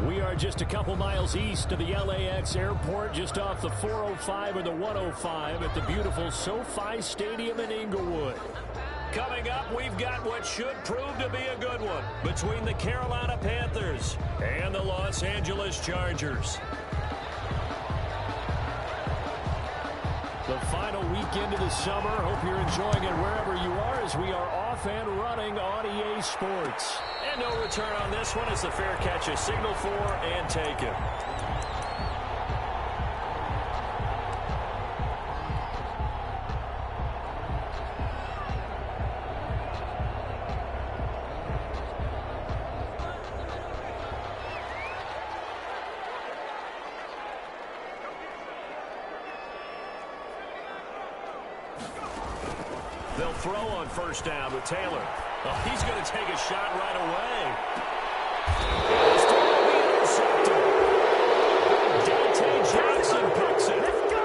We are just a couple miles east of the LAX airport, just off the 405 or the 105 at the beautiful SoFi Stadium in Inglewood. Coming up, we've got what should prove to be a good one between the Carolina Panthers and the Los Angeles Chargers. The final weekend of the summer. Hope you're enjoying it wherever you are as we are off and running on EA Sports. And no return on this one as the fair catch is signaled for and taken. They'll throw on first down with Taylor. Oh, he's going to take a shot right away. It's going to be intercepted. Dante Johnson picks it.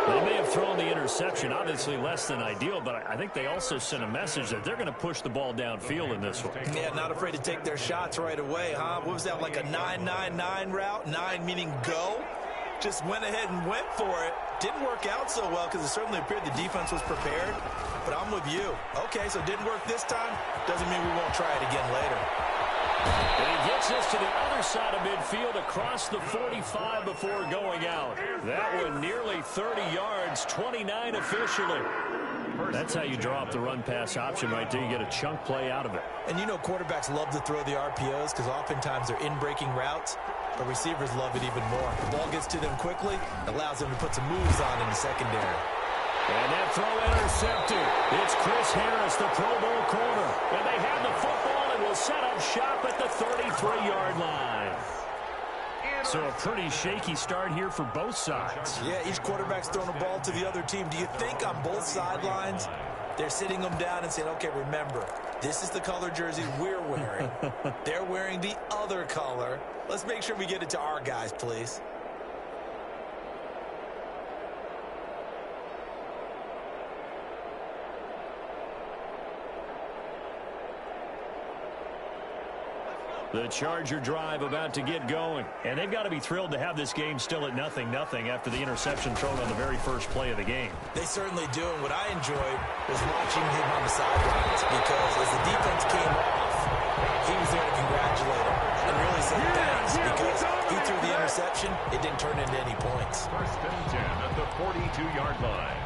They may have thrown the interception, obviously less than ideal, but I think they also sent a message that they're going to push the ball downfield in this one. Yeah, not afraid to take their shots right away, huh? What was that, like a 9-9-9 route? 9 meaning go? Just went ahead and went for it. Didn't work out so well because it certainly appeared the defense was prepared. But I'm with you. Okay, so it didn't work this time. Doesn't mean we won't try it again later. And he gets us to the other side of midfield across the 45 before going out. That one nearly 30 yards, 29 officially. That's how you draw up the run-pass option right there. You get a chunk play out of it. And you know quarterbacks love to throw the RPOs because oftentimes they're in-breaking routes. But receivers love it even more. The ball gets to them quickly, allows them to put some moves on in the secondary. And that throw intercepted. It's Chris Harris, the Pro Bowl corner. And they have the football and will set up shop at the 33-yard line. So a pretty shaky start here for both sides. Yeah, each quarterback's throwing a ball to the other team. Do you think on both sidelines they're sitting them down and saying, okay, remember, this is the color jersey we're wearing. They're wearing the other color. Let's make sure we get it to our guys, please. The Charger drive about to get going. And they've got to be thrilled to have this game still at 0-0 after the interception thrown on the very first play of the game. They certainly do. And what I enjoyed was watching him on the sidelines because as the defense came off, he was there to congratulate him and really say thanks because he threw the interception. It didn't turn into any points. First and 10 at the 42-yard line.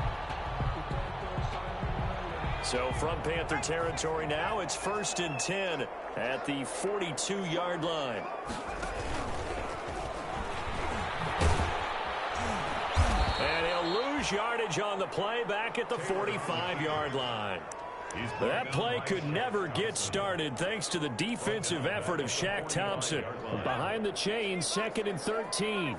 So from Panther territory now, it's 1st and 10 at the 42-yard line. And he'll lose yardage on the play back at the 45-yard line. That play could never get started thanks to the defensive effort of Shaq Thompson. Behind the chains, 2nd and 13.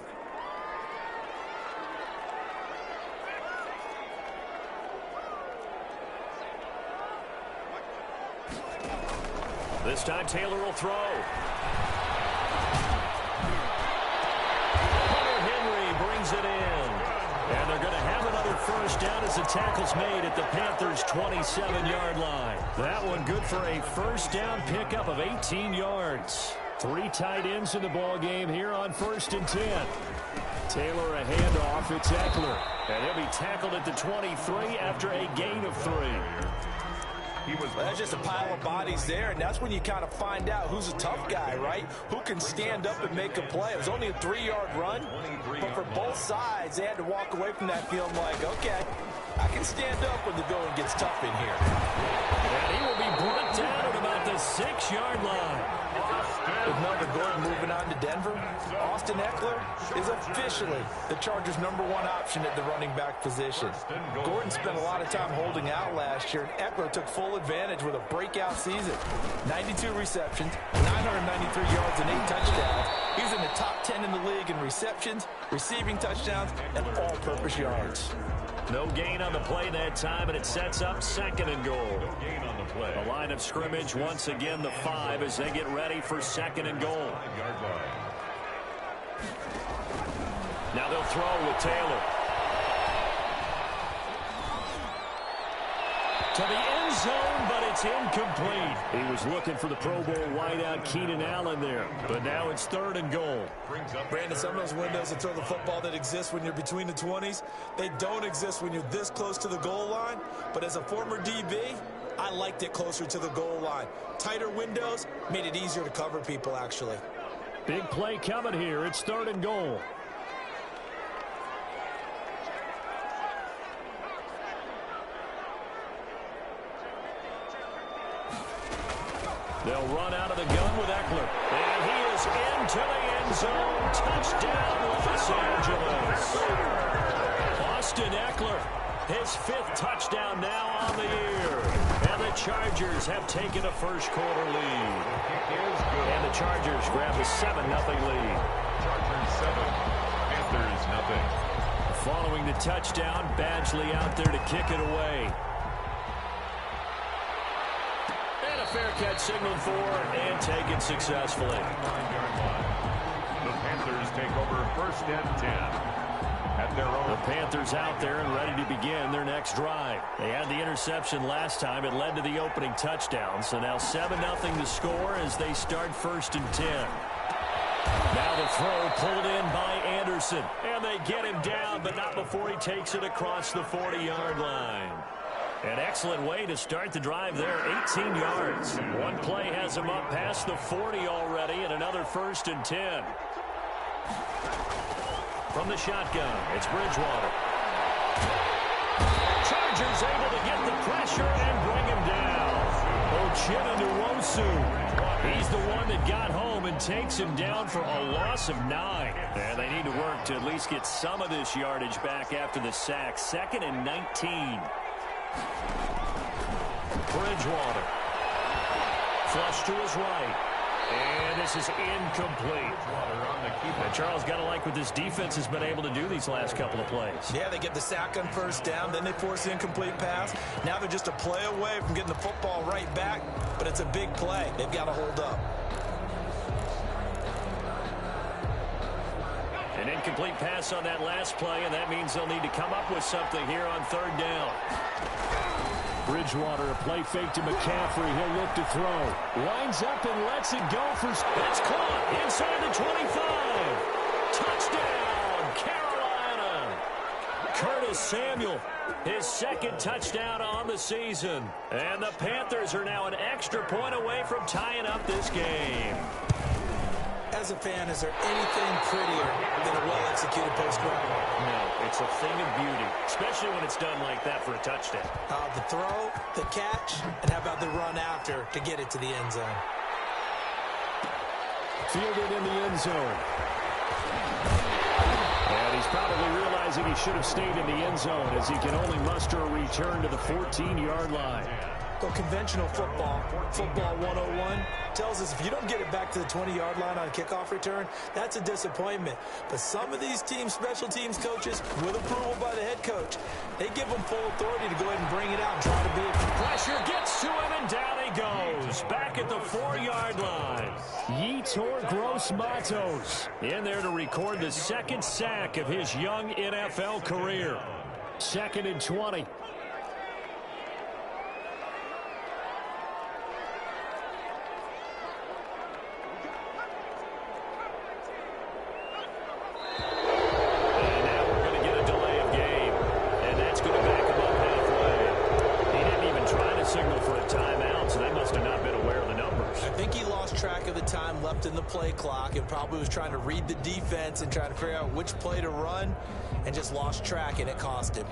This time Taylor will throw. Hunter Henry brings it in. And they're going to have another first down as the tackle's made at the Panthers' 27-yard line. That one good for a first down pickup of 18 yards. 3 tight ends in the ball game here on 1st and 10. Taylor a handoff. It's Eckler. And he'll be tackled at the 23 after a gain of 3. Well, that's just a pile of bodies there, and that's when you kind of find out who's a tough guy, right? Who can stand up and make a play. It was only a 3-yard run, but for both sides, they had to walk away from that feeling like, okay, I can stand up when the going gets tough in here. And he will be brought down at about the 6-yard line. With Melvin Gordon moving on to Denver, Austin Eckler is officially the Chargers' #1 option at the running back position. Gordon spent a lot of time holding out last year, and Eckler took full advantage with a breakout season. 92 receptions, 993 yards, and 8 touchdowns. He's in the top 10 in the league in receptions, receiving touchdowns, and all-purpose yards. No gain on the play that time, and it sets up 2nd and goal. No gain on the play. The line of scrimmage, once again, the 5 as they get ready for 2nd and goal. 5-yard line. Now they'll throw with Taylor. To the end end zone, but it's incomplete. He was looking for the Pro Bowl wideout Keenan Allen there, but now it's 3rd and goal. Brandon, some of those windows to throw the football that exist when you're between the 20s, they don't exist when you're this close to the goal line. But as a former DB, I liked it closer to the goal line. Tighter windows made it easier to cover people, actually. Big play coming here. It's 3rd and goal. They'll run out of the gun with Eckler. And he is into the end zone. Touchdown, Los Angeles. Austin Eckler, his 5th touchdown now on the year. And the Chargers have taken a first-quarter lead. And the Chargers grab a 7-0 lead. Chargers 7, Panthers nothing. Following the touchdown, Badgley out there to kick it away. And a fair catch signaled for and taken successfully. 9-yard line. The Panthers take over 1st and 10. At their own. The Panthers out there and ready to begin their next drive. They had the interception last time. It led to the opening touchdown. So now 7-0 to score as they start 1st and 10. Now the throw pulled in by Anderson. And they get him down, but not before he takes it across the 40-yard line. An excellent way to start the drive there, 18 yards. One play has him up past the 40 already, and another 1st and 10. From the shotgun, it's Bridgewater. Chargers able to get the pressure and bring him down. Uchenna Nwosu. He's the one that got home and takes him down for a loss of 9. And they need to work to at least get some of this yardage back after the sack. 2nd and 19. Bridgewater. Flush to his right. And this is incomplete. And Charles, got to like what this defense has been able to do these last couple of plays. Yeah, they get the sack on 1st down, then they force the incomplete pass. Now they're just a play away from getting the football right back, but it's a big play. They've got to hold up. An incomplete pass on that last play, and that means they'll need to come up with something here on 3rd down. Bridgewater, a play fake to McCaffrey. He'll look to throw. Lines up and lets it go for... It's caught inside the 25. Touchdown, Carolina. Curtis Samuel, his 2nd touchdown on the season. And the Panthers are now an extra point away from tying up this game. As a fan, is there anything prettier than a well-executed post route? No, it's a thing of beauty, especially when it's done like that for a touchdown. The throw, the catch, and how about the run after to get it to the end zone? Fielded in the end zone. And he's probably realizing he should have stayed in the end zone as he can only muster a return to the 14-yard line. Well, conventional football 101, tells us if you don't get it back to the 20-yard line on a kickoff return, that's a disappointment. But some of these teams, special teams coaches, with approval by the head coach, they give them full authority to go ahead and bring it out and try to be it. Pressure gets to him, and down he goes. Back at the 4-yard line. Yetur Gross-Matos in there to record the 2nd sack of his young NFL career. 2nd and 20. In the play clock and probably was trying to read the defense and trying to figure out which play to run and just lost track, and it cost him.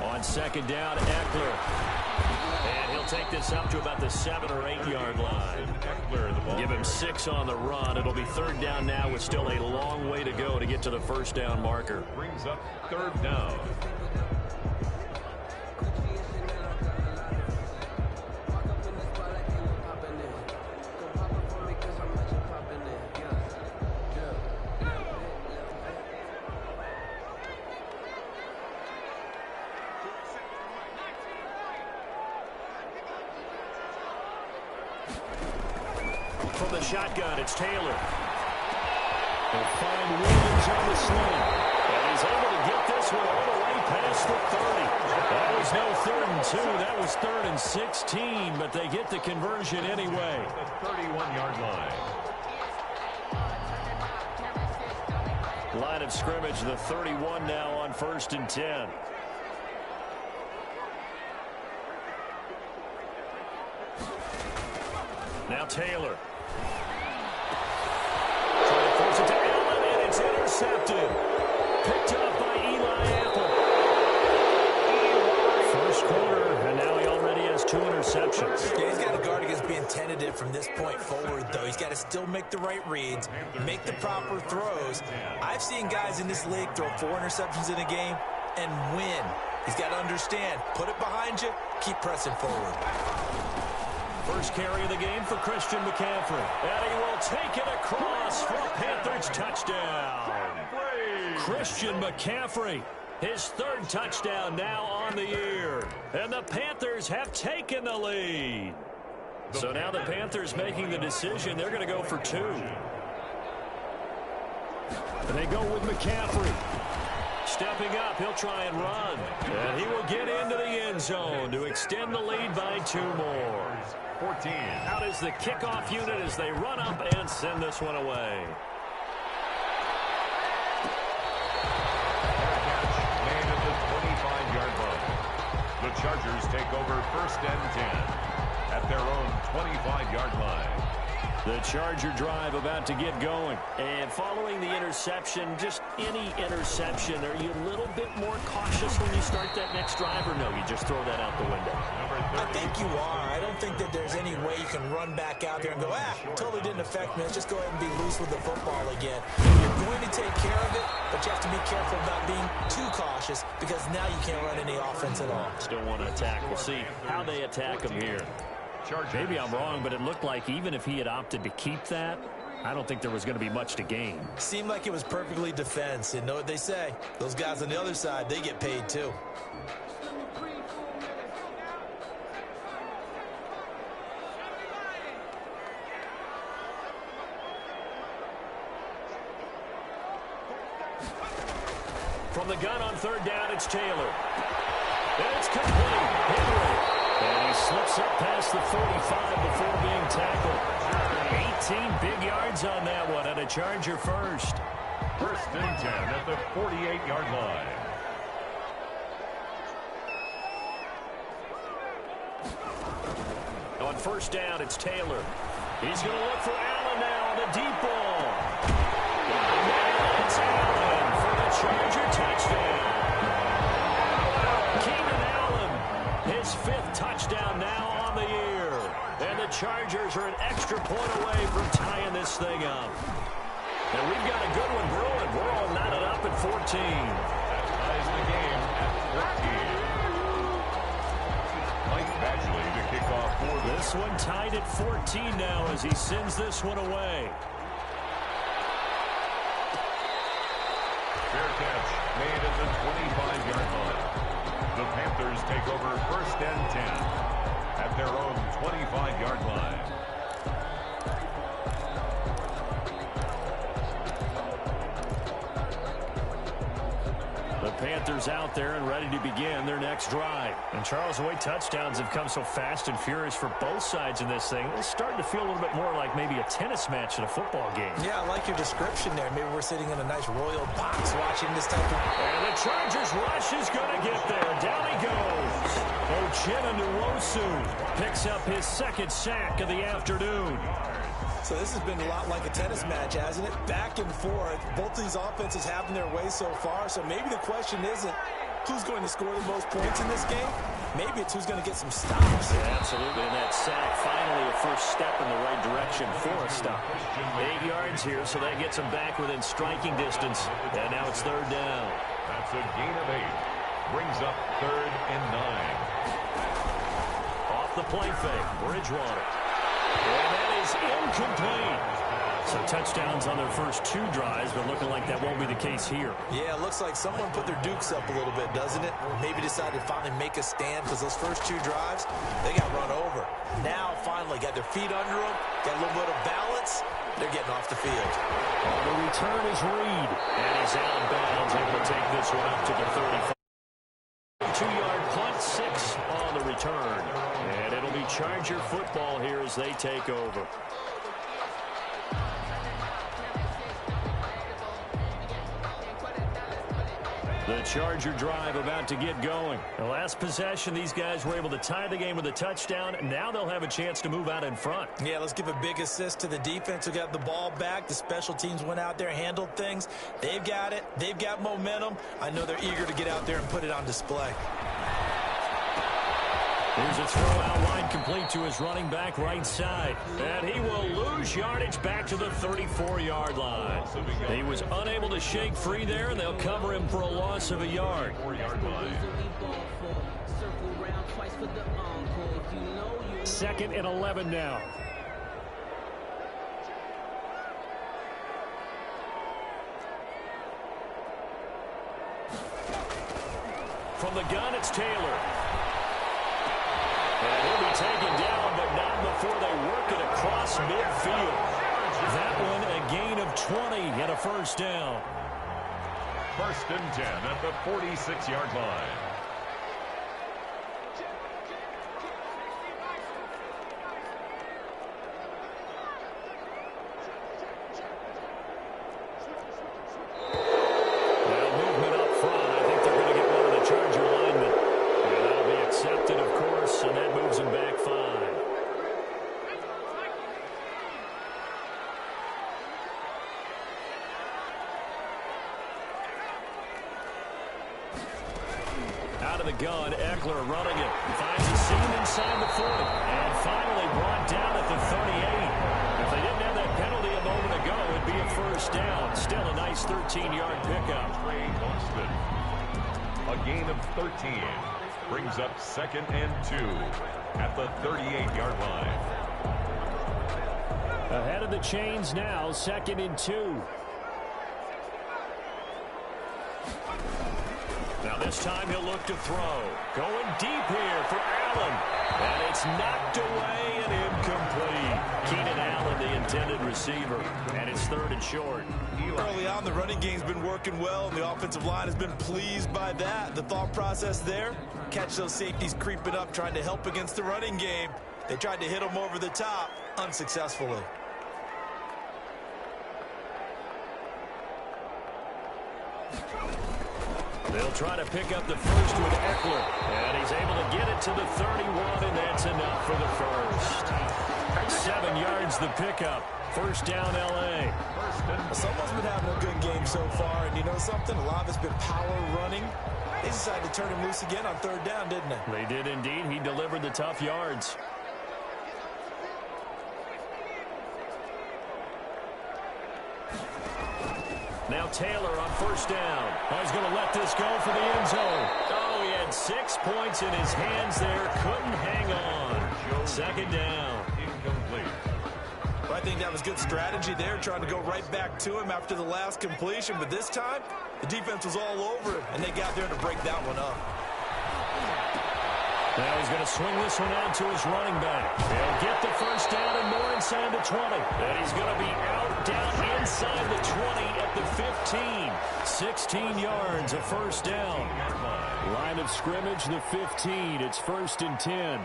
On 2nd down, Eckler. And he'll take this up to about the 7 or 8 yard line. Give him 6 on the run. It'll be 3rd down now with still a long way to go to get to the 1st down marker. Brings up 3rd down. from the shotgun. It's Taylor. They'll find Williams on the sling. And he's able to get this one all the way past the 30. That was no 3rd and 2. That was 3rd and 16, but they get the conversion anyway. The 31-yard line. Line of scrimmage, the 31 now on 1st and 10. Now Taylor. Trying to force it to Allen, and it's intercepted. Picked up by Eli Apple. First quarter, and now he already has 2 interceptions. Yeah, he's got to guard against being tentative from this point forward, though. He's got to still make the right reads, make the proper throws. I've seen guys in this league throw 4 interceptions in a game and win. He's got to understand, put it behind you, keep pressing forward. First carry of the game for Christian McCaffrey. And he will take it across for a Panthers touchdown. Christian McCaffrey, his 3rd touchdown now on the year. And the Panthers have taken the lead. So now the Panthers making the decision. They're going to go for 2. And they go with McCaffrey. Stepping up, he'll try and run. And he will get into the end zone to extend the lead by 2 more. 14. Out is the kickoff unit as they run up and send this one away. Made at the 25-yard line. The Chargers take over 1st and 10 at their own 25-yard line. The Charger drive about to get going. And following the interception, just any interception, are you a little bit more cautious when you start that next drive, or no, you just throw that out the window? I think you are. I don't think that there's any way you can run back out there and go, totally didn't affect me. Let's just go ahead and be loose with the football again. You're going to take care of it, but you have to be careful about being too cautious because now you can't run any offense at all. Still want to attack. We'll see how they attack them here. Maybe I'm wrong, but it looked like even if he had opted to keep that, I don't think there was going to be much to gain. Seemed like it was perfectly defense. And know what they say? Those guys on the other side, they get paid too. From the gun on 3rd down, it's Taylor. And it's complete. Henry. And he slips up past the 45 before being tackled. 18 big yards on that one, and a Charger first. 1st and 10 at the 48-yard line. On 1st down, it's Taylor. He's going to look for Allen now on the deep ball. And it's Allen for the Charger touchdown. His 5th touchdown now on the year. And the Chargers are an extra point away from tying this thing up. And we've got a good one brewing. We're all knotted up at 14. That ties the game at 14. Mike Badgley to kick off for this one tied at 14 now as he sends this one away. Fair catch made at the 25-yard line. The Panthers take over 1st and 10 at their own 25-yard line. The Panthers out there and ready to begin their next drive. And Charles, the way touchdowns have come so fast and furious for both sides in this thing, it's starting to feel a little bit more like maybe a tennis match in a football game. Yeah, I like your description there. Maybe we're sitting in a nice royal box watching this type of... And the Chargers rush is going to get there. Down he goes. Uchenna Nwosu picks up his 2nd sack of the afternoon. So this has been a lot like a tennis match, hasn't it? Back and forth. Both these offenses having their way so far. So maybe the question isn't who's going to score the most points in this game. Maybe it's who's going to get some stops. Yeah, absolutely. And that sack, finally a first step in the right direction for a stop. 8 yards here, so that gets them back within striking distance. And now it's 3rd down. That's a gain of 8. Brings up 3rd and 9. Off the play fake, Bridgewater. And that is incomplete. So touchdowns on their first 2 drives, but looking like that won't be the case here. Yeah, it looks like someone put their dukes up a little bit, doesn't it? Maybe decided to finally make a stand because those first 2 drives, they got run over. Now, finally, got their feet under them, got a little bit of balance. They're getting off the field. The return is Reed, and he's out of bounds, able to take this one up to the 35. 2-yard punt, 6 on the return. And it'll be Charger football here as they take over. The Charger drive about to get going. The last possession, these guys were able to tie the game with a touchdown. Now they'll have a chance to move out in front. Yeah, let's give a big assist to the defense who got the ball back. The special teams went out there, handled things. They've got it. They've got momentum. I know they're eager to get out there and put it on display. Here's a throw out line complete to his running back right side. And he will lose yardage back to the 34-yard line. He was unable to shake free there, and they'll cover him for a loss of a yard. Second and 11 now. From the gun, it's Taylor. And he'll be taken down, but not before they work it across midfield. That one a gain of 20 and a first down. First and 10 at the 46-yard line. Now movement up front. I think they're going to get one of the Charger linemen. And that'll be accepted, of course, and that moves him back 5. Out of the gun, Eckler running it. Finds a seam inside the 40. And finally brought down at the 38. If they didn't have that penalty a moment ago, it'd be a first down. Still a nice 13-yard pickup. A gain of 13 brings up second and 2 at the 38-yard line. Ahead of the chains now, second and 2. Now this time he'll look to throw. Going deep here for Allen. And it's knocked away and incomplete. Keenan Allen, the intended receiver. And it's third and short. Early on, the running game's been working well, and the offensive line has been pleased by that. The thought process there, catch those safeties creeping up, trying to help against the running game. They tried to hit them over the top, unsuccessfully. They'll try to pick up the first with Eckler. And he's able to get it to the 31, and that's enough for the first. 7 yards the pickup. First down, L.A. Someone's been having a good game so far, and you know something? A lot of it's been power running. They decided to turn him loose again on third down, didn't they? They did indeed. He delivered the tough yards. Now Taylor on first down. Oh, he's going to let this go for the end zone. Oh, he had 6 points in his hands there. Couldn't hang on. Second down. Incomplete. Well, I think that was good strategy there, trying to go right back to him after the last completion. But this time, the defense was all over him, and they got there to break that one up. Now he's going to swing this one out to his running back. He'll get the first down and more inside the 20. And he's going to be out down inside the 20 at the 15. 16 yards, a first down. Line of scrimmage, the 15. It's first and 10.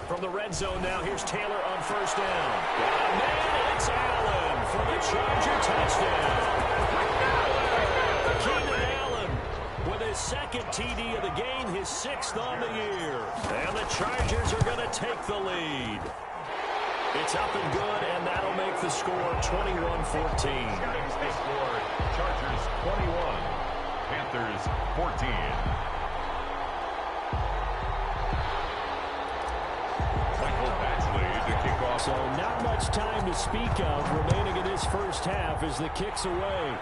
From the red zone now, here's Taylor on first down. And man, it's Allen for the Charger touchdown. Keenan Allen with his second TD of the game, his 6th on the year. And the Chargers are going to take the lead. It's up and good, and that'll make the score 21-14. They scored. Chargers 21, Panthers 14. So not much time to speak of remaining in this first half as the kick's away.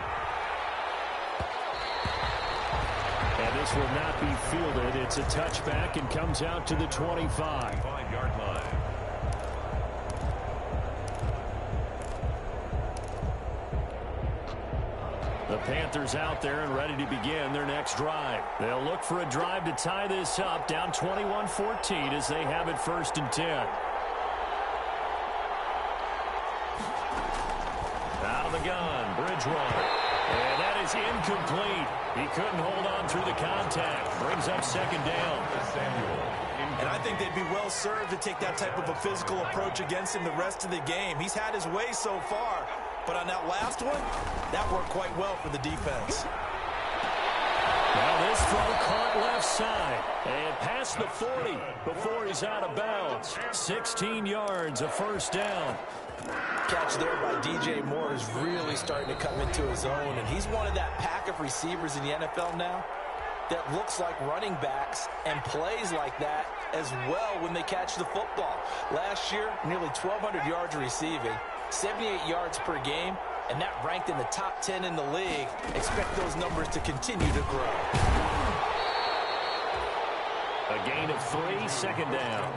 And this will not be fielded. It's a touchback and comes out to the 25. 5-yard line. The Panthers out there and ready to begin their next drive. They'll look for a drive to tie this up, down 21-14 as they have it 1st and 10. Out of the gun, Bridgewater. And that is incomplete. He couldn't hold on through the contact. Brings up 2nd down. And I think they'd be well served to take that type of a physical approach against him the rest of the game. He's had his way so far. But on that last one, that worked quite well for the defense. Now this throw caught left side. And past the 40 before he's out of bounds. 16 yards, a 1st down. Catch there by DJ Moore is really starting to come into his own. And he's one of that pack of receivers in the NFL now that looks like running backs and plays like that as well when they catch the football. Last year, nearly 1,200 yards receiving, 78 yards per game, and that ranked in the top 10 in the league. Expect those numbers to continue to grow. A gain of 3, 2nd down.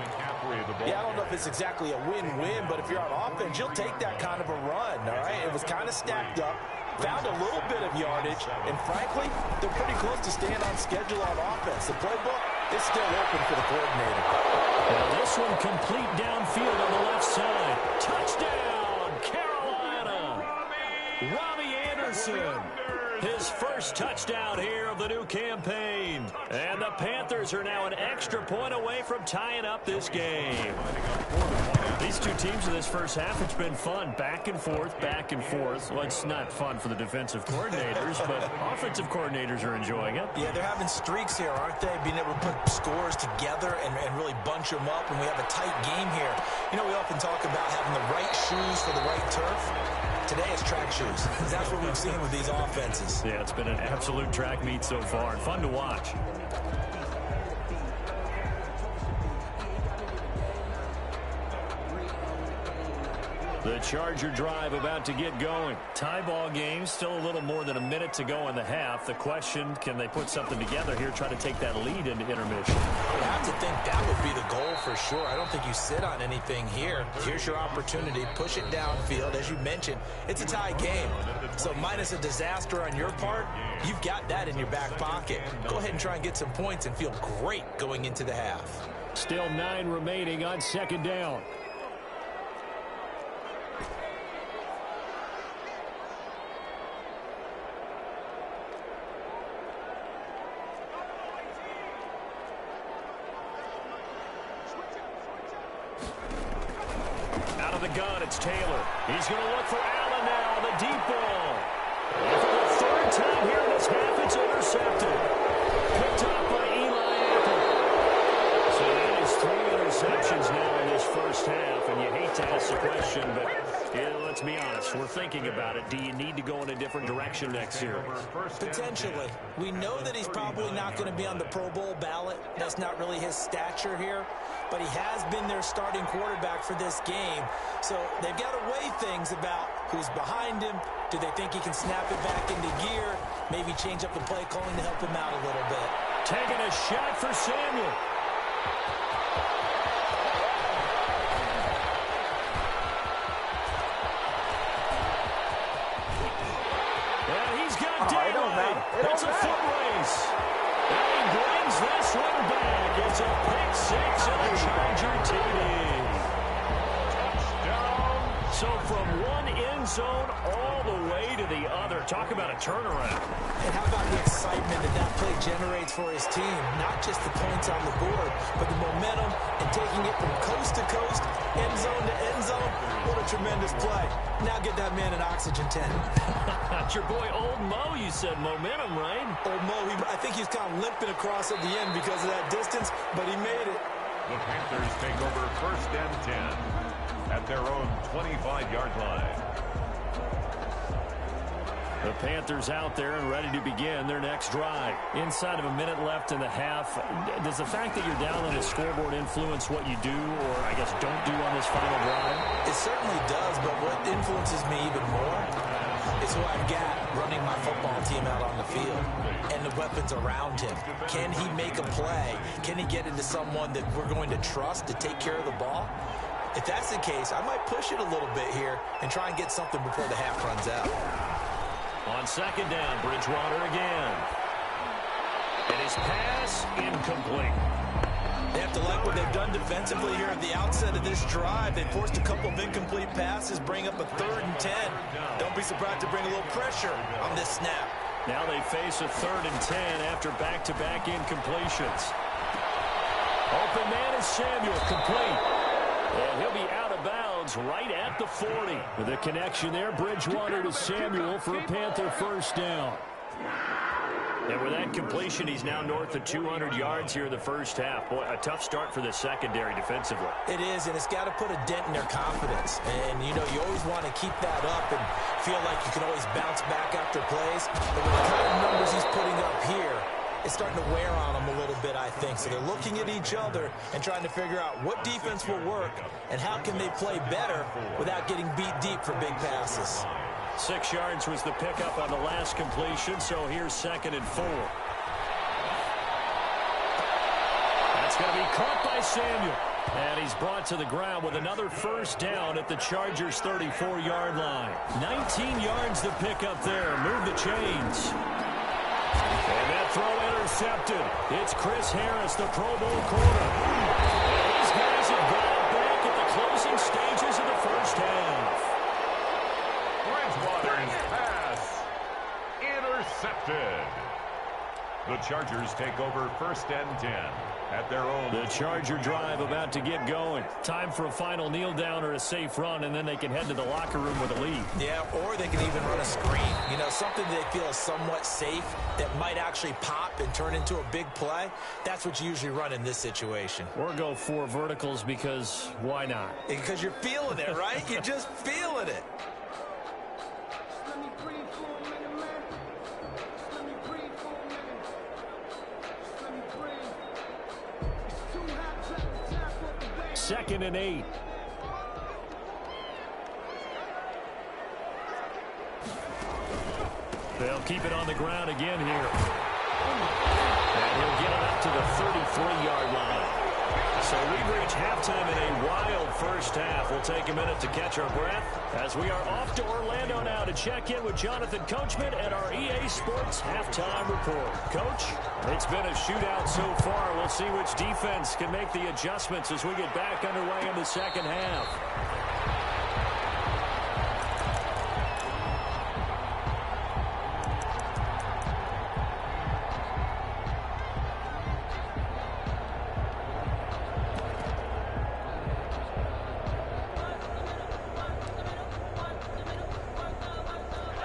Yeah, I don't know if it's exactly a win-win, but if you're on offense, you'll take that kind of a run, all right? It was kind of stacked up, found a little bit of yardage, and frankly, they're pretty close to staying on schedule on offense. The playbook is still open for the coordinator. Now this one complete downfield on the left side. Touchdown, Carolina! Robbie Anderson. His first touchdown here of the new campaign. And the Panthers are now an extra point away from tying up this game. These two teams in this first half, it's been fun. Back and forth, back and forth. Well, it's not fun for the defensive coordinators, but offensive coordinators are enjoying it. Yeah, they're having streaks here, aren't they? Being able to put scores together and really bunch them up, and we have a tight game here. You know, we often talk about having the right shoes for the right turf. Today it's track shoes. That's what we've seen with these offenses. Yeah, it's been an absolute track meet so far, and fun to watch. The Charger drive about to get going. Tie ball game, still a little more than a minute to go in the half. The question, can they put something together here, try to take that lead into intermission? I would have to think that would be the goal for sure. I don't think you sit on anything here. Here's your opportunity. Push it downfield. As you mentioned, it's a tie game. So minus a disaster on your part, you've got that in your back pocket. Go ahead and try and get some points and feel great going into the half. Still 9 remaining on 2nd down. Gun, it's Taylor. He's going to look for Allen now, the deep ball. And for the 3rd time here in this half, it's intercepted. Picked up by Eli Apple. So that is 3 interceptions now in this first half, and you hate to ask the question, but yeah, let's be honest, we're thinking about it. Do you need to go in a different direction next series? Potentially. We know that he's probably not going to be on the Pro Bowl ballot. That's not really his stature here. But he has been their starting quarterback for this game. So they've got to weigh things about who's behind him. Do they think he can snap it back into gear? Maybe change up the play calling to help him out a little bit. Taking a shot for Samuel. And he's got daylight. It's a foot race. And he brings this one back. It's a pick 6 and a Charger TD. Touchdown. So from one end zone all the way to the other. Talk about a turnaround. And how about the excitement that that play generates for his team? Not just the points on the board, but the momentum and taking it from coast to coast, end zone to end zone. What a tremendous play. Now get that man an oxygen tent. That's your boy Old Mo, you said. Momentum, right? Old Mo, I think he's kind of limping across at the end because of that distance, but he made it. The Panthers take over 1st and 10 at their own 25-yard line. The Panthers out there and ready to begin their next drive. Inside of a minute left in the half, does the fact that you're down on a scoreboard influence what you do or, I guess, don't do on this final drive? It certainly does, but what influences me even more is who I've got running my football team out on the field, and the weapons around him. Can he make a play? Can he get into someone that we're going to trust to take care of the ball? If that's the case, I might push it a little bit here and try and get something before the half runs out. On second down, Bridgewater again. And his pass incomplete. They have to like what they've done defensively here at the outset of this drive. They forced a couple of incomplete passes, bring up a 3rd and 10. Don't be surprised to bring a little pressure on this snap. Now they face a 3rd and 10 after back-to-back incompletions. Open man is Samuel, complete. And he'll be out of bounds right at the 40. With a connection there, Bridgewater to Samuel for a Panther first down. And with that completion, he's now north of 200 yards here in the first half. Boy, a tough start for the secondary defensively. It is, and it's got to put a dent in their confidence. And, you know, you always want to keep that up and feel like you can always bounce back after plays. But with the kind of numbers he's putting up here, it's starting to wear on them a little bit, I think. So they're looking at each other and trying to figure out what defense will work and how can they play better without getting beat deep for big passes. 6 yards was the pickup on the last completion, so here's 2nd and 4. That's going to be caught by Samuel. And he's brought to the ground with another first down at the Chargers' 34-yard line. 19 yards the pickup there. Move the chains. And that throw intercepted. It's Chris Harris, the Pro Bowl corner. And these guys have got it back at the closing stages of the first half. Bridgewater's pass intercepted. The Chargers take over 1st and 10 at their own. The Charger drive about to get going. Time for a final kneel down or a safe run, and then they can head to the locker room with a lead. Yeah, or they can even run a screen. You know, something they feel is somewhat safe that might actually pop and turn into a big play. That's what you usually run in this situation. Or go 4 verticals because why not? Because you're feeling it, right? You're just feeling it. Second and 8. They'll keep it on the ground again here. And he'll get it up to the 33-yard line. So we've reached halftime in a wild first half. We'll take a minute to catch our breath as we are off to Orlando now to check in with Jonathan Coachman at our EA Sports Halftime Report. Coach, it's been a shootout so far. We'll see which defense can make the adjustments as we get back underway in the second half.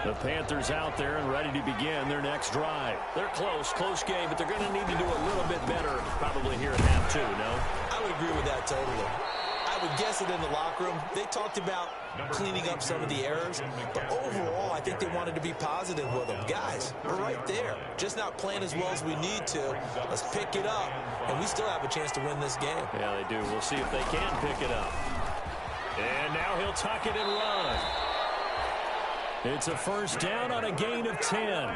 The Panthers out there and ready to begin their next drive. They're close game, but they're going to need to do a little bit better probably here at half 2, no? I would agree with that totally. I would guess that in the locker room, they talked about cleaning up some of the errors, but overall, I think they wanted to be positive with them. Guys, we're right there. Just not playing as well as we need to. Let's pick it up, and we still have a chance to win this game. Yeah, they do. We'll see if they can pick it up. And now he'll tuck it and run. It's a first down on a gain of 10.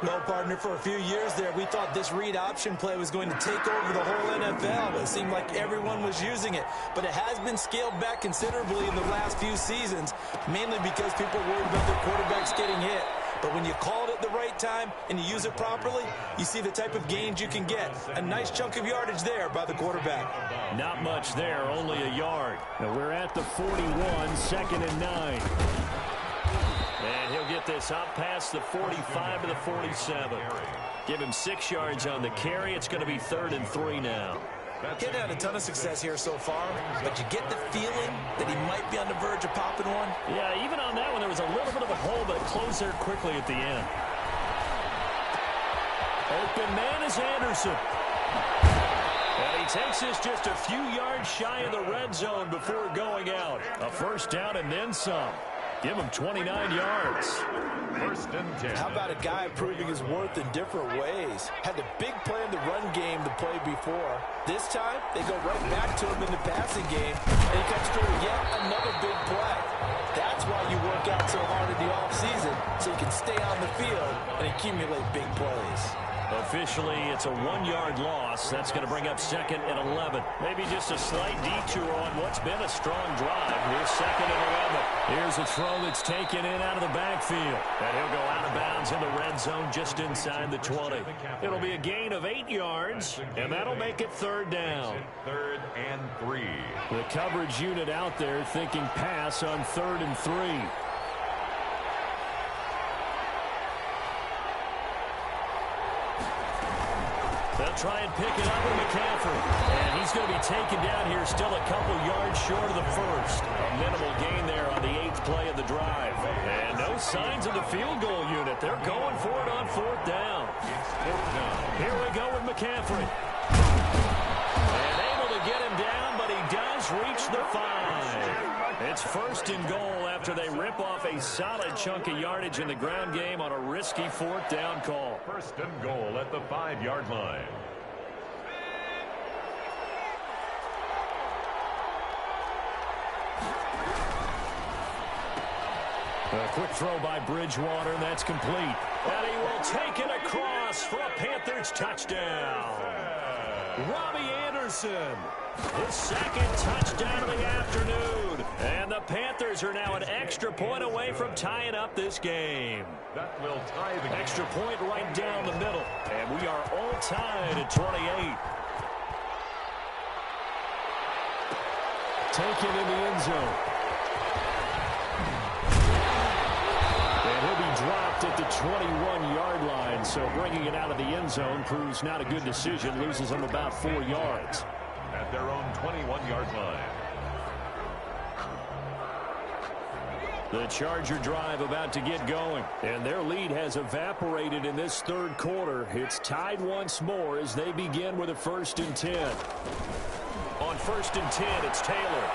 No, partner, for a few years there, we thought this read option play was going to take over the whole NFL. It seemed like everyone was using it. But it has been scaled back considerably in the last few seasons, mainly because people are worried about their quarterbacks getting hit. But when you call it at the right time and you use it properly, you see the type of gains you can get. A nice chunk of yardage there by the quarterback. Not much there, only a yard. Now we're at the 41, 2nd and 9. And he'll get this up past the 45 to the 47. Give him 6 yards on the carry. It's going to be 3rd and 3 now. He's had a ton of success here so far, but you get the feeling that he might be on the verge of popping one. Yeah, even on that one, there was a little bit of a hole, but it closed there quickly at the end. Open man is Anderson. And he takes this just a few yards shy of the red zone before going out. A first down and then some. Give him 29 yards. 1st and 10. How about a guy proving his worth in different ways? Had the big play in the run game the play before. This time, they go right back to him in the passing game, and he comes through yet another big play. That's why you work out so hard in the offseason, can stay on the field and accumulate big plays. Officially, it's a 1-yard loss. That's going to bring up 2nd and 11. Maybe just a slight detour on what's been a strong drive. Here's 2nd and 11. Here's a throw that's taken in out of the backfield. And he'll go out of bounds in the red zone just inside the 20. It'll be a gain of 8 yards, and that'll make it 3rd down. 3rd and 3. The coverage unit out there thinking pass on 3rd and 3. They'll try and pick it up with McCaffrey. And he's going to be taken down here still a couple yards short of the first. A minimal gain there on the 8th play of the drive. And no signs of the field goal unit. They're going for it on 4th down. Here we go with McCaffrey. And able to get him down, but he does reach the 5. It's 1st and goal after they rip off a solid chunk of yardage in the ground game on a risky 4th down call. 1st and goal at the 5-yard line. A quick throw by Bridgewater, and that's complete. And he will take it across for a Panthers touchdown. Robbie Anderson, his 2nd touchdown of the afternoon. And the Panthers are now an extra point away from tying up this game. That will tie the game. Extra point right down the middle. And we are all tied at 28. Taken in the end zone. And he'll be dropped at the 21-yard line. So bringing it out of the end zone proves not a good decision. Loses him about 4 yards. At their own 21-yard line. The Charger drive about to get going. And their lead has evaporated in this 3rd quarter. It's tied once more as they begin with a 1st and 10. On 1st and 10, it's Taylor.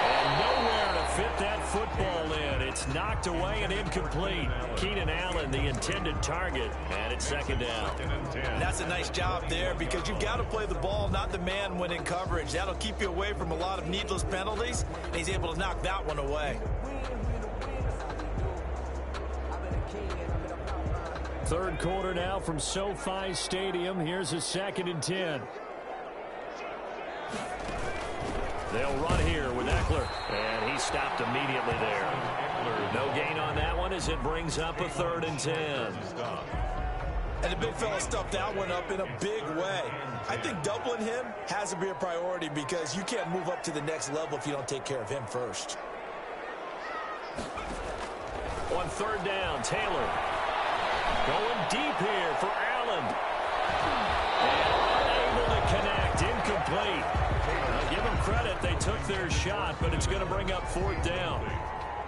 And nowhere to fit that football in. It's knocked away and incomplete. Keenan Allen, the intended target, and it's 2nd down. And that's a nice job there because you've got to play the ball, not the man when in coverage. That'll keep you away from a lot of needless penalties, and he's able to knock that one away. 3rd quarter now from SoFi Stadium. Here's a 2nd and 10. They'll run here with Eckler, and he stopped immediately there. No gain on that one as it brings up a 3rd and 10. And the big fella stuffed that one up in a big way. I think doubling him has to be a priority because you can't move up to the next level if you don't take care of him first. On 3rd down, Taylor going deep here for Allen. And unable to connect, incomplete. Give them credit, they took their shot, but it's going to bring up 4th down.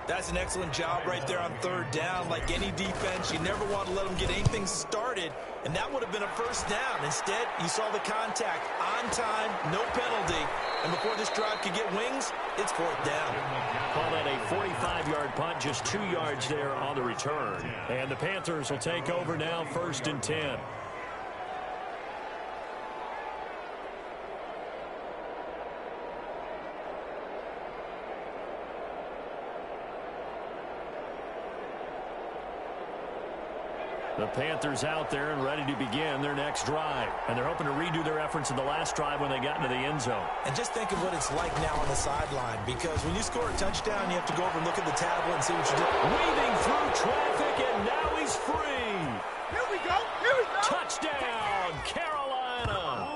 That's an excellent job right there on 3rd down. Like any defense, you never want to let them get anything started, and that would have been a 1st down. Instead, you saw the contact on time, no penalty, and before this drive could get wings, it's 4th down. Call that a 45-yard punt, just 2 yards there on the return. And the Panthers will take over now, 1st and 10. The Panthers out there and ready to begin their next drive. And they're hoping to redo their efforts in the last drive when they got into the end zone. And just think of what it's like now on the sideline, because when you score a touchdown, you have to go over and look at the tablet and see what you did. Weaving through traffic, and now he's free. Here we go. Here we go. Touchdown, Carolina.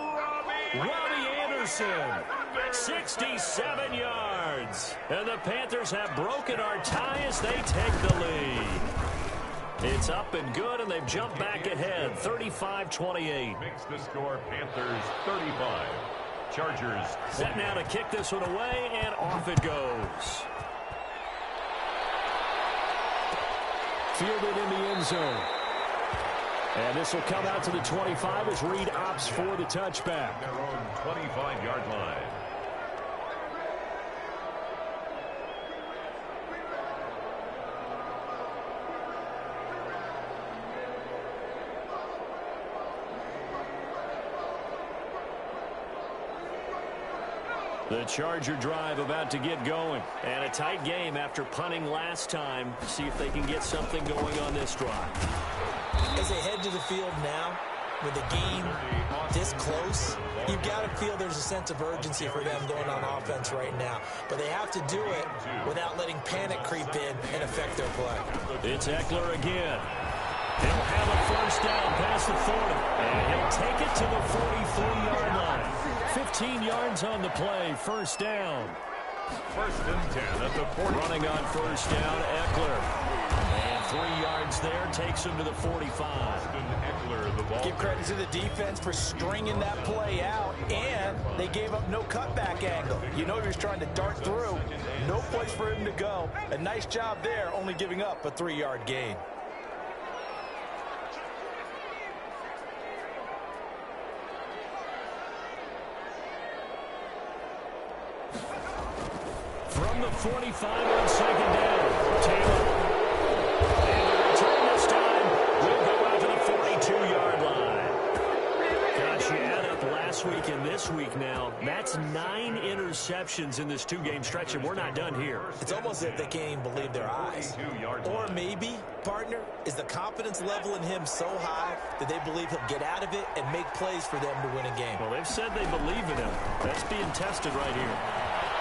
Robbie Anderson, 67 yards. And the Panthers have broken our tie as they take the lead. It's up and good, and they've jumped back ahead, 35-28. Makes the score Panthers 35. Chargers. Set now to kick this one away, and off it goes. Fielded in the end zone. And this will come out to the 25 as Reed opts for the touchback. Their own 25-yard line. The Charger drive about to get going. And a tight game after punting last time. See if they can get something going on this drive. As they head to the field now, with the game this close, you've got to feel there's a sense of urgency for them going on offense right now. But they have to do it without letting panic creep in and affect their play. It's Eckler again. He'll have a first down past the 40. And he'll take it to the 43-yard line. 15 yards on the play, first down. First and 10 at the 40. Running on first down, Eckler. And 3 yards there, takes him to the 45. Eckler, the ball. Give credit to the defense for stringing that play out, and they gave up no cutback angle. You know he was trying to dart through. No place for him to go. A nice job there, only giving up a 3-yard gain. From the 45 on second down, Taylor. And the return this time will go out to the 42-yard line. Gosh, you add up last week and this week now, that's 9 interceptions in this 2-game stretch, and we're not done here. It's almost as if they can't even believe their eyes. Or maybe, partner, is the confidence level in him so high that they believe he'll get out of it and make plays for them to win a game. Well, they've said they believe in him. That's being tested right here.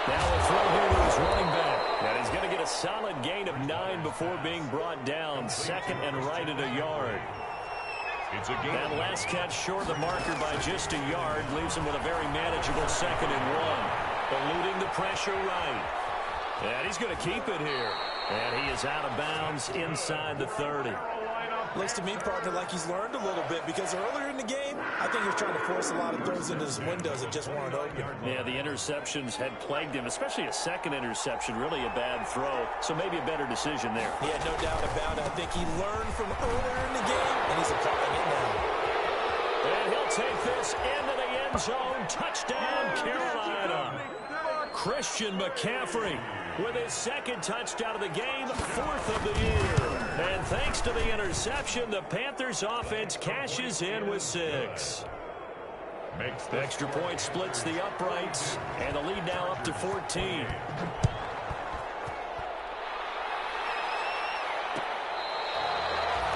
Now a throw here to his running back. And he's going to get a solid gain of 9 before being brought down. Second and right at a yard. It's a game. That last catch short of the marker by just a yard leaves him with a very manageable 2nd and 1. Eluding the pressure right. And he's going to keep it here. And he is out of bounds inside the 30. Looks to me, partner, like he's learned a little bit, because earlier in the game, I think he was trying to force a lot of throws into his windows that just weren't open. Yeah, the interceptions had plagued him, especially a second interception, really a bad throw. So maybe a better decision there. Yeah, no doubt about it. I think he learned from earlier in the game, and he's applying it now. And he'll take this into the end zone. Touchdown, Carolina. Christian McCaffrey with his 2nd touchdown of the game, 4th of the year. And thanks to the interception, the Panthers offense cashes in with 6. Makes the extra point splits the uprights, and the lead now up to 14.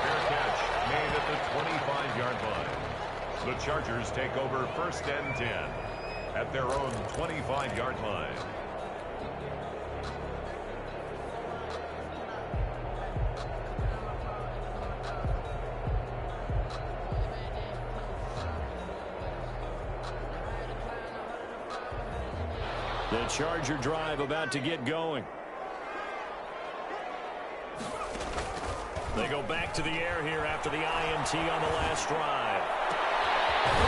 fair catch made at the 25-yard line. The Chargers take over first and 10 at their own 25-yard line. The Charger drive about to get going. They go back to the air here after the INT on the last drive.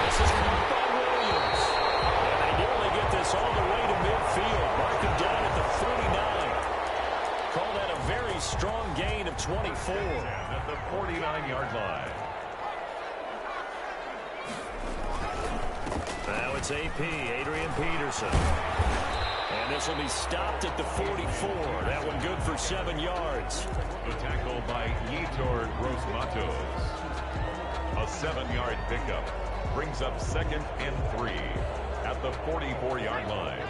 This is caught by Williams. And they nearly get this all the way to midfield. Mark him down at the 49. Call that a very strong gain of 24. At the 49-yard line. Now it's AP, Adrian Peterson. And this will be stopped at the 44. That one good for 7 yards. The tackle by Yetur Gross-Matos. A 7-yard pickup brings up 2nd and 3 at the 44-yard line.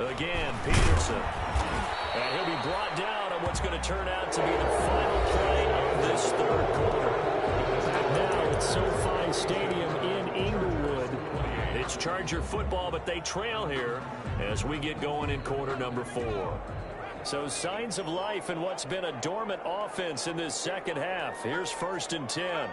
Again, Peterson. And he'll be brought down on what's going to turn out to be the final play of this 3rd quarter. Now it's SoFi Stadium in Inglewood. It's Charger football, but they trail here as we get going in quarter number 4. So signs of life in what's been a dormant offense in this second half. Here's 1st and 10.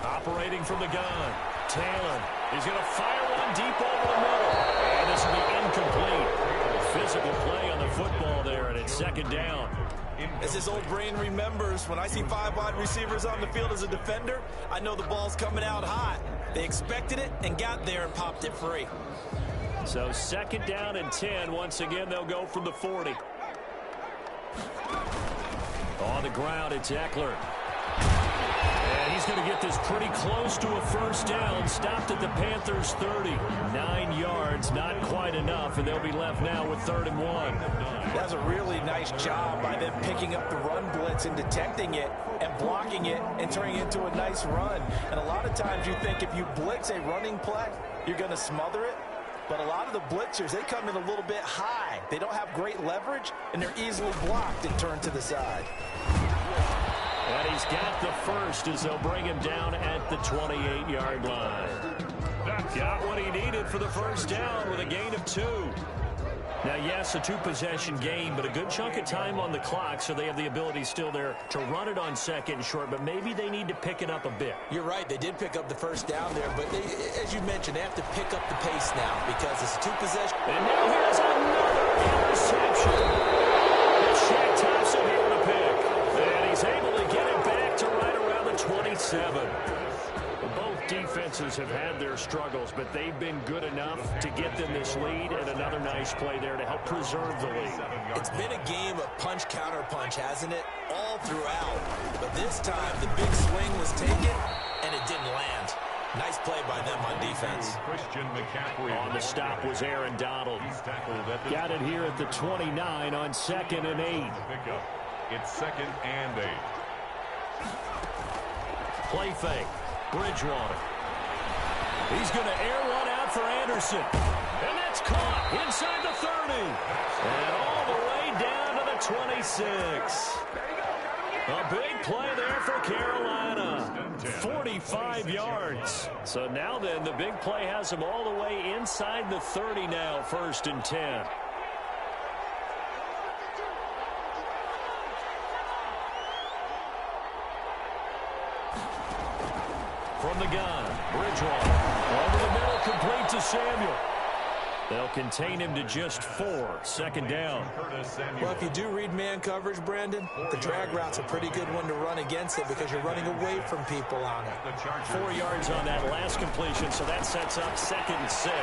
Operating from the gun, Taylor. He's going to fire one deep over the middle. And this will be incomplete. Physical play on the football there, and it's 2nd down. As his old brain remembers, when I see 5 wide receivers on the field as a defender, I know the ball's coming out hot. They expected it and got there and popped it free. So 2nd down and 10. Once again, they'll go from the 40. On the ground, it's Eckler. And he's going to get this pretty close to a first down. Stopped at the Panthers' 30. 9 yards, not quite enough, and they'll be left now with 3rd and 1. That's a really nice job by them picking up the run blitz and detecting it and blocking it and turning it into a nice run. And a lot of times you think if you blitz a running play, you're going to smother it. But a lot of the blitzers, they come in a little bit high. They don't have great leverage, and they're easily blocked and turned to the side. And he's got the first as they'll bring him down at the 28-yard line. Got what he needed for the first down with a gain of 2. Now, yes, a 2-possession game, but a good chunk of time on the clock, so they have the ability still there to run it on 2nd and short, but maybe they need to pick it up a bit. You're right. They did pick up the first down there, but they, as you mentioned, they have to pick up the pace now because it's a 2-possession. And now here's another interception. Shaq Thompson here with a pick. And he's able to get it back to right around the 27. Both defenses have had their struggles, but they've been good enough to get them this lead, and another nice play there to help preserve the lead. It's been a game of punch-counter-punch, hasn't it? All throughout. But this time, the big swing was taken, and it didn't land. Nice play by them on defense. Christian McCaffrey. On the stop was Aaron Donald. Got it here at the 29 on 2nd and 8. It's 2nd and 8. Play fake. Bridgewater. He's going to air one out for Anderson. And that's caught inside the 30. And all the way down to the 26. A big play there for Carolina. 45 yards. So now then, the big play has him all the way inside the 30 now, 1st and 10. From the gun, Bridgewater. Over the middle, complete to Samuel. They'll contain him to just 4. 2nd down. Well, if you do read man coverage, Brandon, the drag route's a pretty good one to run against it because you're running away from people on it. 4 yards on that last completion, so that sets up 2nd and 6.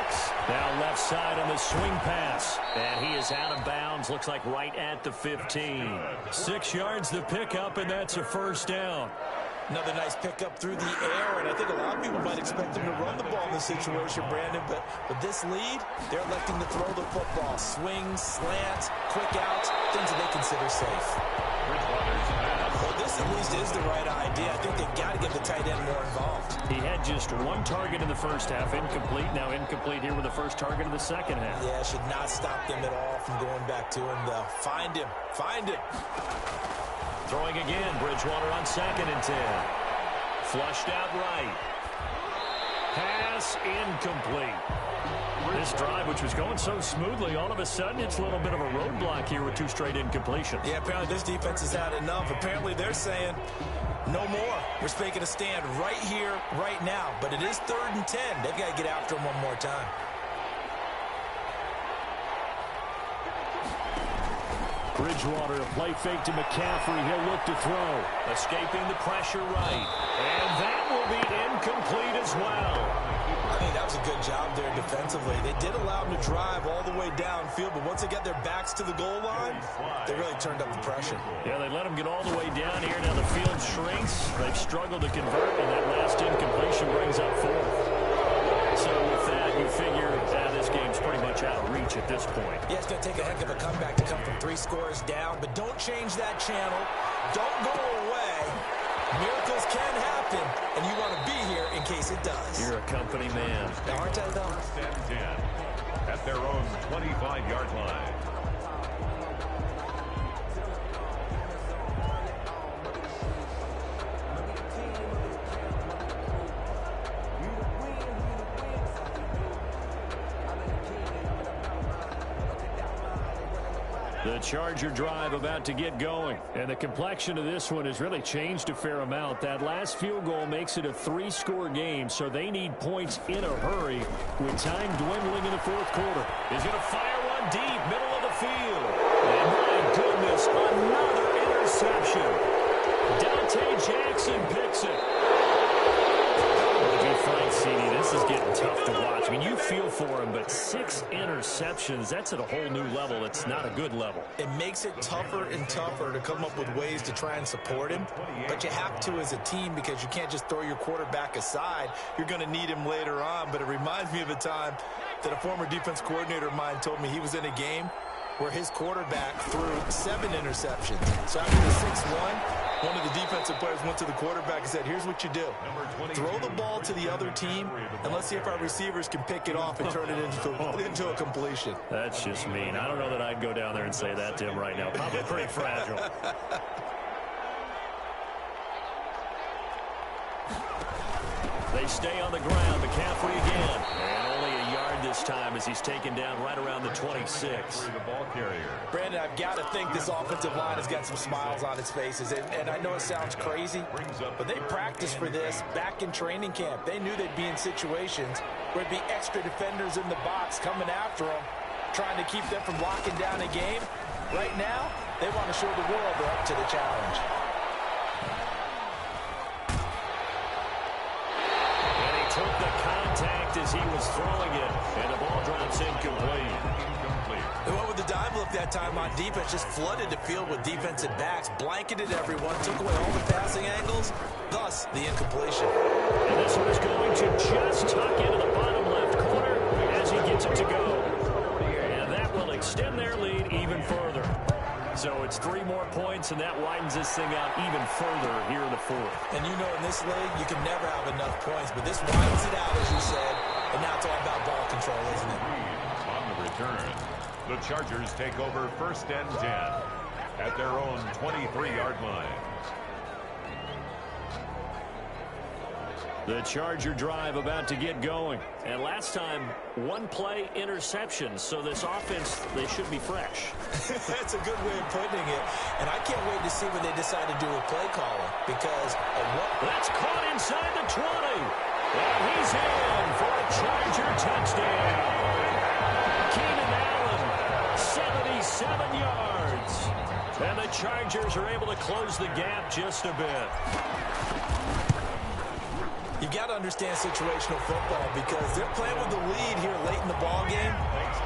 Now left side on the swing pass. And he is out of bounds, looks like right at the 15. 6 yards the pickup, and that's a first down. Another nice pickup through the air, and I think a lot of people might expect him to run the ball in this situation, Brandon, but with this lead, they're electing to throw the football. Swings, slants, quick outs, things that they consider safe. Well, this at least is the right idea. I think they've got to get the tight end more involved. He had just 1 target in the first half, incomplete. Now incomplete here with the first target of the second half. Yeah, should not stop them at all from going back to him, though. Find him. Find him. Throwing again, Bridgewater on 2nd and 10. Flushed out right. Pass incomplete. This drive, which was going so smoothly, all of a sudden it's a little bit of a roadblock here with 2 straight incompletions. Yeah, apparently this defense has had enough. Apparently they're saying no more. We're making a stand right here, right now. But it is 3rd and 10. They've got to get after him one more time. Bridgewater, a play fake to McCaffrey. He'll look to throw. Escaping the pressure right. And that will be incomplete as well. I think that was a good job there defensively. They did allow them to drive all the way downfield, but once they got their backs to the goal line, they really turned up the pressure. Yeah, they let them get all the way down here. Now the field shrinks. They've struggled to convert, and that last incompletion brings up 4th. So with that, you figure this game's pretty much out of reach at this point. Yeah, it's going to take a heck of a comeback to come from 3 scores down, but don't change that channel. Don't go away. Miracles can happen, and you want to be here in case it does. You're a company man. Aren't I, though? 10 at their own 25-yard line. The Charger drive about to get going. And the complexion of this one has really changed a fair amount. That last field goal makes it a 3-score game, so they need points in a hurry with time dwindling in the 4th quarter. He's going to fire one deep, middle of the field. And my goodness, another interception. Dante Jackson picks it. To be frank, CD, this is getting tough tough to watch. I mean, you feel for him, but 6 interceptions, that's at a whole new level. It's not a good level. It makes it tougher and tougher to come up with ways to try and support him, but you have to as a team because you can't just throw your quarterback aside. You're going to need him later on, but it reminds me of a time that a former defense coordinator of mine told me he was in a game where his quarterback threw 7 interceptions. So after the 6-1, one of the defensive players went to the quarterback and said, here's what you do. Throw the ball to the other team, and let's see if our receivers can pick it off and turn it into a completion. That's just mean. I don't know that I'd go down there and say that to him right now. Probably pretty fragile. They stay on the ground. McCaffrey again. And only a yard this time as he's taken down right around the 26. The ball carrier. Brandon, I've got to think this offensive line has got some smiles on its faces. And I know it sounds crazy, but they practiced for this back in training camp. They knew they'd be in situations where there'd be extra defenders in the box coming after them, trying to keep them from locking down a game. Right now, they want to show the world they're up to the challenge. Took the contact as he was throwing it, and the ball drops incomplete. They went with the dive look that time on defense, just flooded the field with defensive backs, blanketed everyone, took away all the passing angles, thus the incompletion. And this one is going to just tuck into the bottom left corner as he gets it to go. And that will extend their lead even further. So it's 3 more points, and that widens this thing out even further here in the 4th. And you know, in this league, you can never have enough points, but this widens it out, as you said, and now it's all about ball control, isn't it? On the return, the Chargers take over 1st and 10 at their own 23-yard line. The Charger drive about to get going. And last time, 1-play interception. So this offense, they should be fresh. That's a good way of putting it. And I can't wait to see when they decide to do a play calling. Because of what... That's caught inside the 20. And he's in for a Charger touchdown. Keenan Allen, 77 yards. And the Chargers are able to close the gap just a bit. You've got to understand situational football because they're playing with the lead here late in the ball game.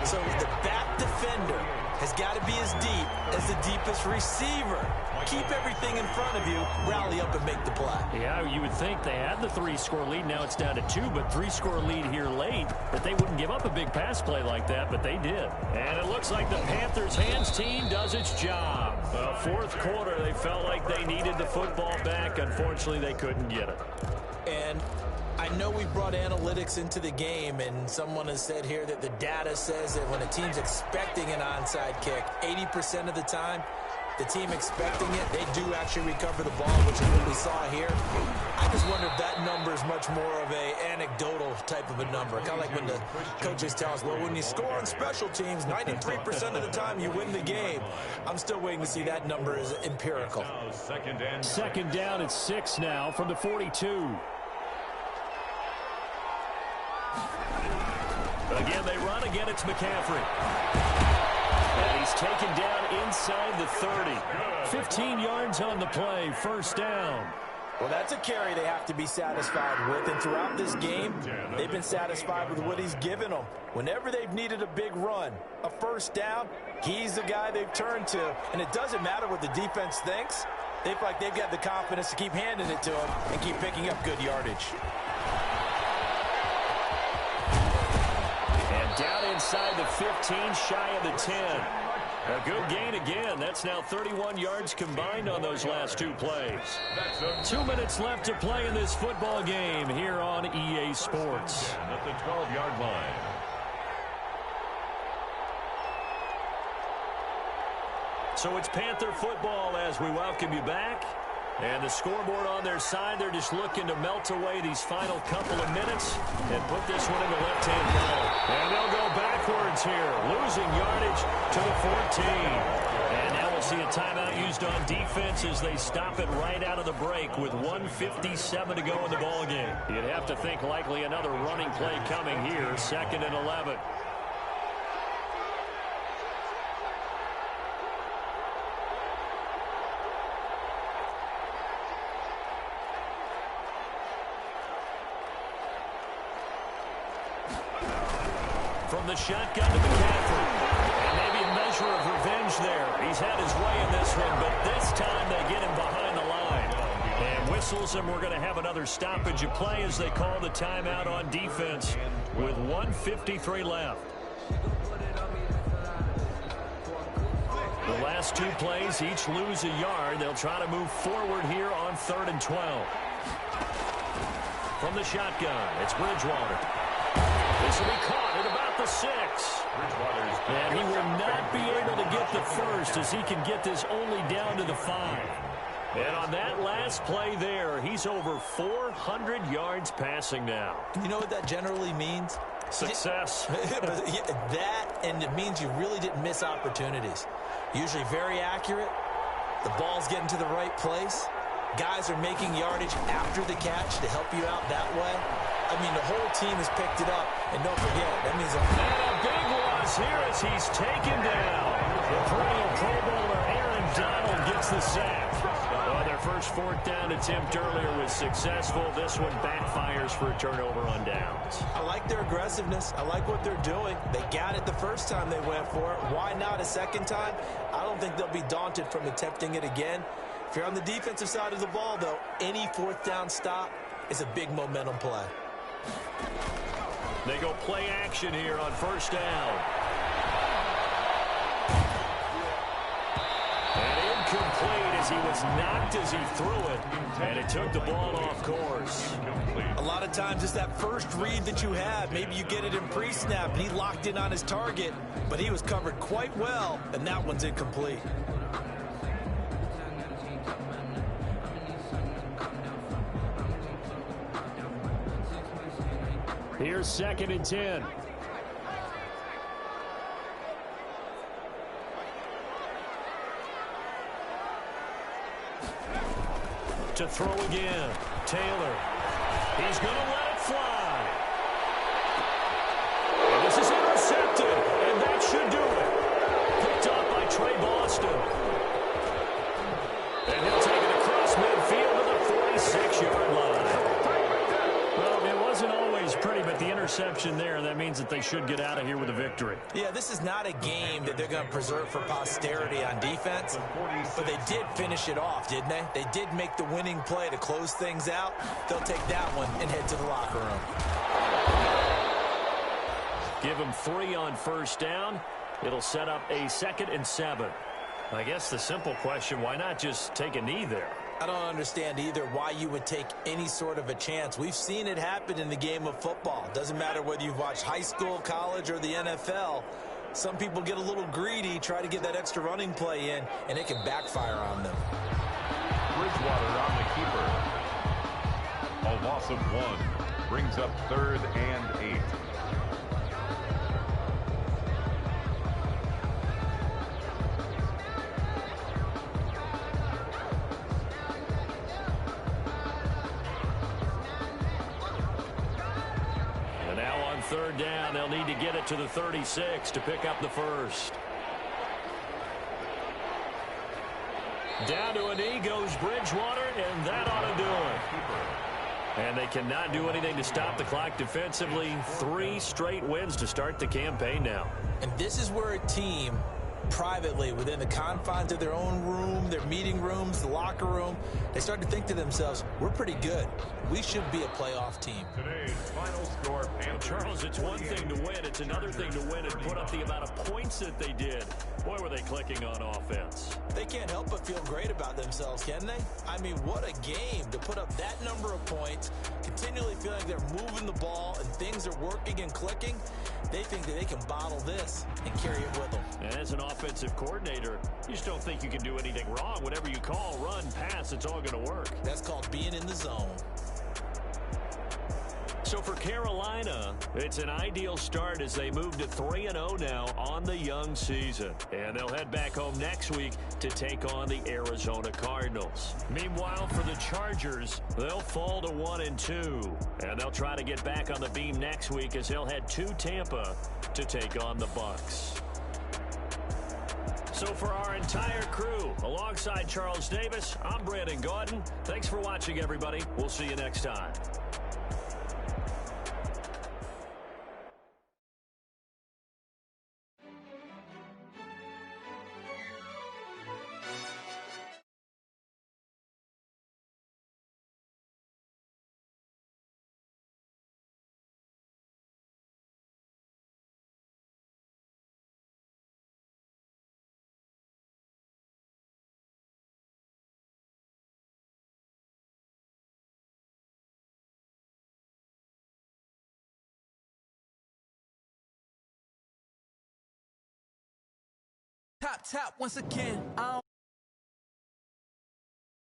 So the back defender has got to be as deep as the deepest receiver. Keep everything in front of you, rally up and make the play. Yeah, you would think they had the 3-score lead. Now it's down to 2, but 3-score lead here late. That they wouldn't give up a big pass play like that, but they did. And it looks like the Panthers' hands team does its job. Well, 4th quarter, they felt like they needed the football back. Unfortunately, they couldn't get it. And I know we brought analytics into the game, and someone has said here that the data says that when a team's expecting an onside kick, 80% of the time, the team expecting it, they do actually recover the ball, which is what we saw here. I just wonder if that number is much more of a anecdotal type of a number. Kind of like when the coaches tell us, well, when you score on special teams, 93% of the time you win the game. I'm still waiting to see that number is empirical. Second down at 6 now from the 42. Again, they run. Again, it's McCaffrey. And he's taken down inside the 30. 15 yards on the play. 1st down. Well, that's a carry they have to be satisfied with. And throughout this game, they've been satisfied with what he's given them. Whenever they've needed a big run, a 1st down, he's the guy they've turned to. And it doesn't matter what the defense thinks. They feel like they've got the confidence to keep handing it to him and keep picking up good yardage. Down inside the 15, shy of the 10. A good gain again. That's now 31 yards combined on those last 2 plays. 2 minutes left to play in this football game here on EA Sports. At the 12-yard line. So it's Panther football as we welcome you back. And the scoreboard on their side, they're just looking to melt away these final couple of minutes and put this one in the left-hand corner. And they'll go backwards here, losing yardage to the 14. And now we'll see a timeout used on defense as they stop it right out of the break with 1:57 to go in the ballgame. You'd have to think likely another running play coming here, 2nd and 11. From the shotgun to McCaffrey. And maybe a measure of revenge there. He's had his way in this one, but this time they get him behind the line. And whistles, and we're going to have another stoppage of play as they call the timeout on defense with 1:53 left. The last two plays each lose a yard. They'll try to move forward here on 3rd and 12. From the shotgun, it's Bridgewater. This will be caught at about the 6. And he will not be able to get the first as he can get this only down to the 5. And on that last play there, he's over 400 yards passing now. You know what that generally means? Success. That, and it means you really didn't miss opportunities. Usually very accurate. The ball's getting to the right place. Guys are making yardage after the catch to help you out that way. I mean, the whole team has picked it up. And don't forget, that means and a big loss here as he's taken down. The perennial Pro Bowler Aaron Donald gets the sack. Well, their first 4th down attempt earlier was successful. This one backfires for a turnover on downs. I like their aggressiveness. I like what they're doing. They got it the first time they went for it. Why not a second time? I don't think they'll be daunted from attempting it again. If you're on the defensive side of the ball, though, any 4th down stop is a big momentum play. They go play action here on 1st down. And incomplete as he was knocked as he threw it. And it took the ball off course. A lot of times it's that first read that you have. Maybe you get it in pre-snap and he locked in on his target, but he was covered quite well, and that one's incomplete. Here's 2nd and 10. To throw again. Taylor. He's going to let it fly. And this is intercepted. And that should do it. Picked off by Trey Boston. And he'll take it across midfield to the 46-yard line. Well, it wasn't always pretty, but the interception there, that means that they should get out of here with a victory. Yeah, this is not a game that they're going to preserve for posterity on defense, but they did finish it off, didn't they? They did make the winning play to close things out. They'll take that one and head to the locker room. Give them 3 on 1st down. It'll set up a 2nd and 7. I guess the simple question, why not just take a knee there? I don't understand either why you would take any sort of a chance. We've seen it happen in the game of football. Doesn't matter whether you've watched high school, college, or the NFL. Some people get a little greedy, try to get that extra running play in, and it can backfire on them. Bridgewater on the keeper. A loss of 1 brings up 3rd and 8. And now on 3rd down, they'll need to get it to the 36 to pick up the first. Down to a knee goes Bridgewater, and that ought to do it. And they cannot do anything to stop the clock defensively. 3 straight wins to start the campaign now. And this is where a team, privately, within the confines of their own room, their meeting rooms, the locker room, they start to think to themselves, we're pretty good. We should be a playoff team. Today's final score, Charles, it's one thing to win. It's another thing to win and put up the amount of points that they did. Boy, were they clicking on offense. They can't help but feel great about themselves, can they? I mean, what a game to put up that number of points, continually feeling like they're moving the ball and things are working and clicking. They think that they can bottle this and carry it with them. And as an offensive coordinator, you just don't think you can do anything wrong. Whatever you call, run, pass, it's all going to work. That's called being in the zone. So for Carolina, it's an ideal start as they move to 3-0 now on the young season. And they'll head back home next week to take on the Arizona Cardinals. Meanwhile, for the Chargers, they'll fall to 1-2. And they'll try to get back on the beam next week as they'll head to Tampa to take on the Bucs. So for our entire crew, alongside Charles Davis, I'm Brandon Gaudin. Thanks for watching, everybody. We'll see you next time. top once again.